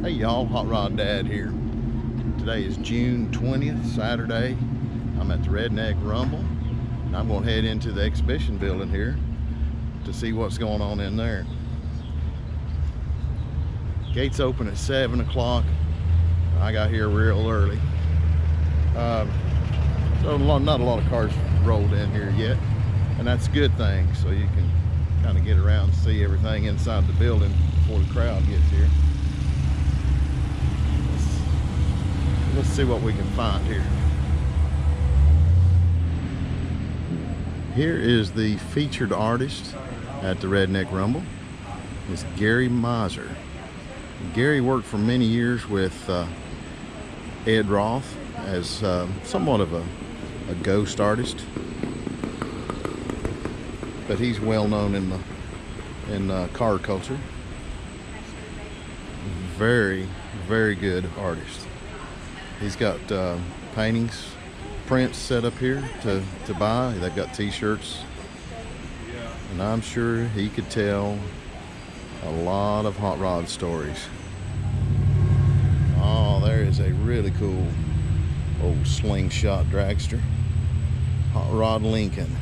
Hey y'all, Hot Rod Dad here. Today is June 20th, Saturday. I'm at the Redeneck Rumble, and I'm going to head into the exhibition building here to see what's going on in there. Gates open at 7 o'clock. I got here real early. So not a lot of cars rolled in here yet, and that's a good thing, so you can kind of get around and see everything inside the building before the crowd gets here. Let's see what we can find here. Here is the featured artist at the Redeneck Rumble. It's Gary Moszer. Gary worked for many years with Ed Roth as somewhat of a ghost artist, but he's well known in car culture. Very, very good artist. He's got paintings, prints set up here to buy. They've got t-shirts, and I'm sure he could tell a lot of hot rod stories. Oh, there is a really cool old slingshot dragster, Hot Rod Lincoln.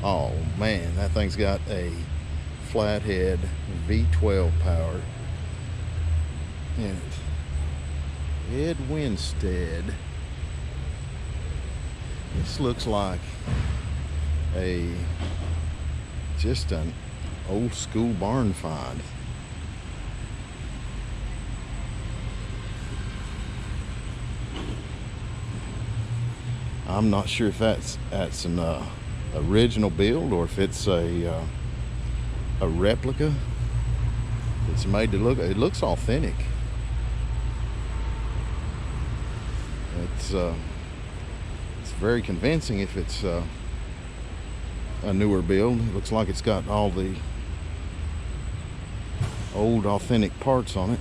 Oh man, that thing's got a flathead V12 power in it. Ed Winstead. This looks like just an old school barn find. I'm not sure if that's an original build or if it's a replica. It's made to look. It looks authentic. It's very convincing if it's a newer build. It looks like it's got all the old authentic parts on it.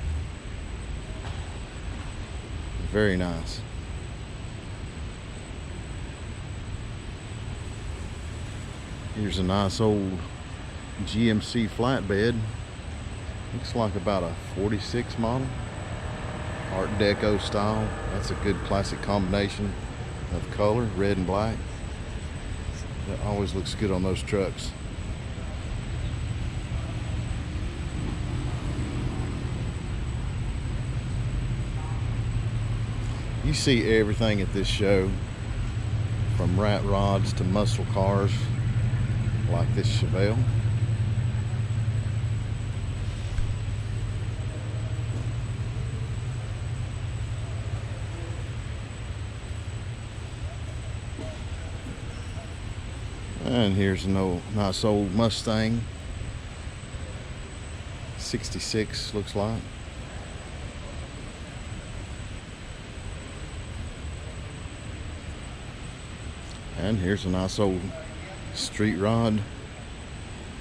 Very nice. Here's a nice old GMC flatbed. Looks like about a 46 model. Art Deco style. That's a good classic combination of color, red and black. That always looks good on those trucks. You see everything at this show, from rat rods to muscle cars like this Chevelle. And here's a nice old Mustang, 66 looks like. And here's a nice old street rod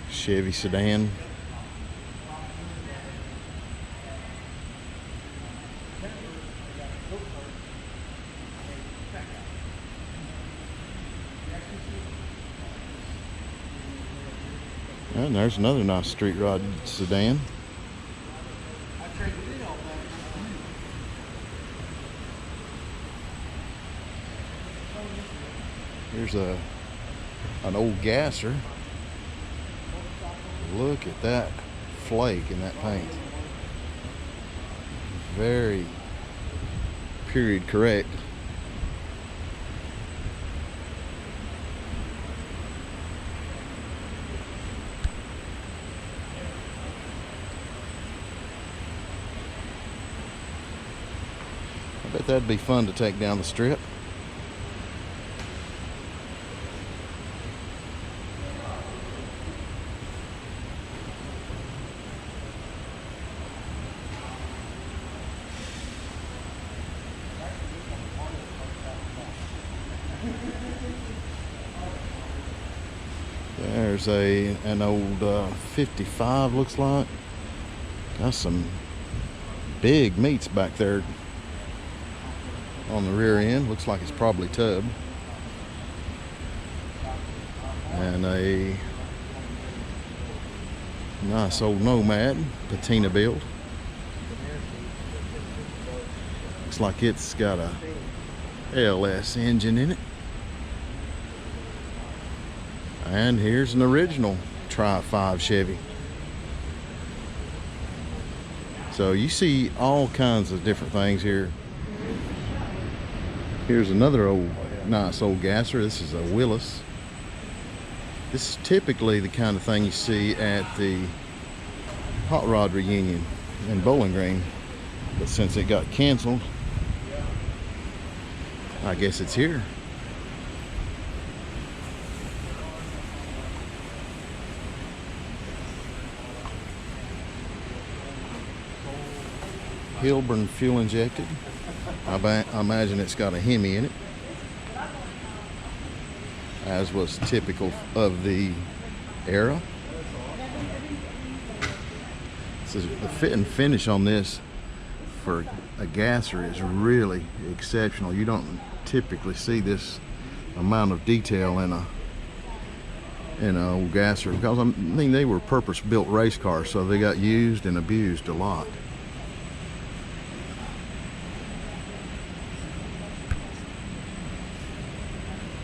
Chevy sedan. And there's another nice street rod sedan. Here's an old gasser. Look at that flake in that paint. Very period correct. I bet that'd be fun to take down the strip. There's an old 55 looks like. Got some big meats back there on the rear end. Looks like it's probably tub. And a Nice old Nomad, patina build. Looks like it's got a LS engine in it. And here's an original Tri-5 Chevy. So you see all kinds of different things here. Here's another nice old gasser. This is a Willis. This is typically the kind of thing you see at the hot rod reunion in Bowling Green, but since it got canceled, I guess it's here. Hilburn fuel injected. I imagine it's got a Hemi in it, as was typical of the era. So the fit and finish on this for a gasser is really exceptional. You don't typically see this amount of detail in an old gasser, because I mean they were purpose-built race cars, so they got used and abused a lot.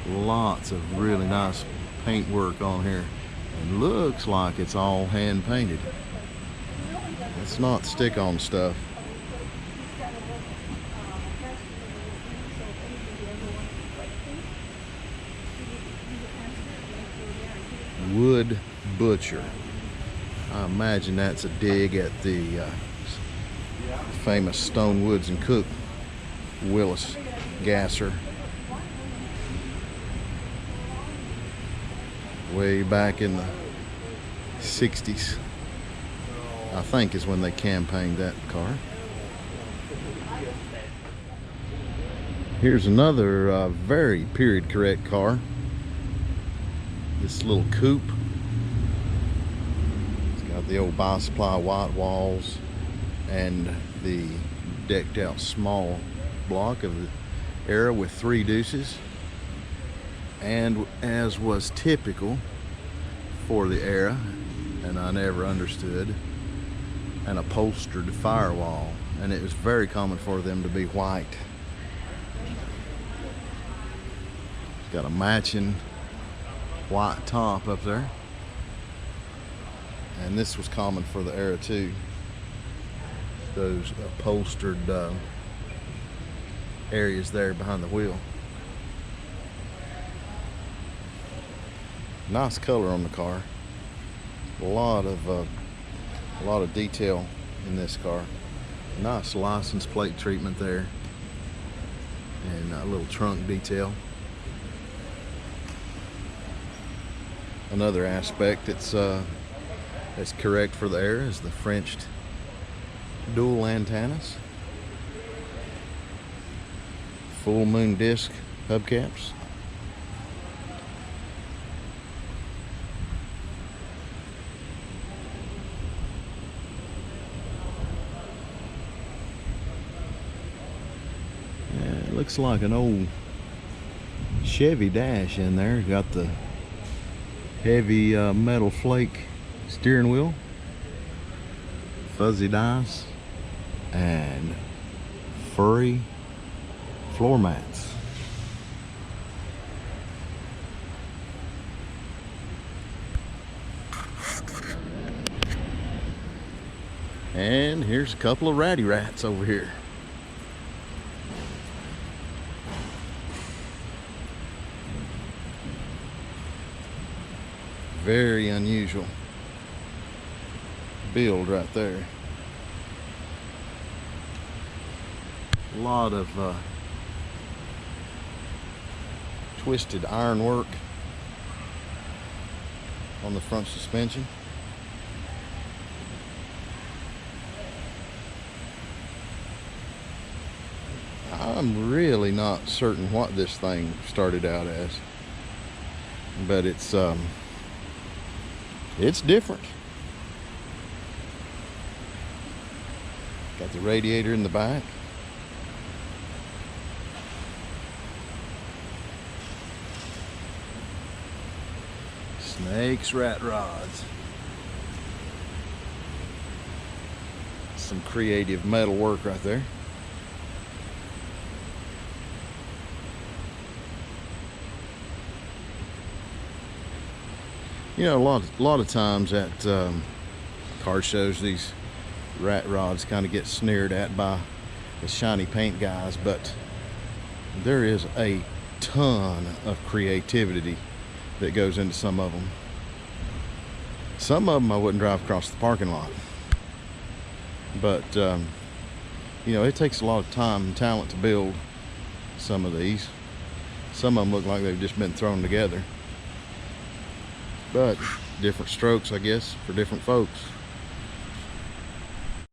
Lots of really nice paint work on here. It looks like it's all hand painted. It's not stick-on stuff. Wood Butcher. I imagine that's a dig at the famous Stone Woods and Coupe Willis gasser. Way back in the 60s, I think, is when they campaigned that car. Here's another very period correct car. This little coupe. It's got the old bi-supply white walls and the decked out small block of the era with 3 deuces. And as was typical for the era, and I never understood, an upholstered firewall. And it was very common for them to be white. It's got a matching white top up there. And this was common for the era too. Those upholstered areas there behind the wheel. Nice color on the car. A lot of detail in this car. Nice license plate treatment there, and a little trunk detail. Another aspect that's correct for the era is the Frenched dual antennas, full moon disc hubcaps. Looks like an old Chevy dash in there. Got the heavy metal flake steering wheel, fuzzy dice, and furry floor mats. And here's a couple of ratty rats over here. Very unusual build right there. A lot of twisted ironwork on the front suspension. I'm really not certain what this thing started out as, but it's different. Got the radiator in the back. Snakes, rat rods. Some creative metal work right there. You know, a lot of times at car shows, these rat rods kind of get sneered at by the shiny paint guys, but there is a ton of creativity that goes into some of them. Some of them I wouldn't drive across the parking lot, but you know, it takes a lot of time and talent to build some of these. Some of them look like they've just been thrown together, but different strokes, I guess, for different folks.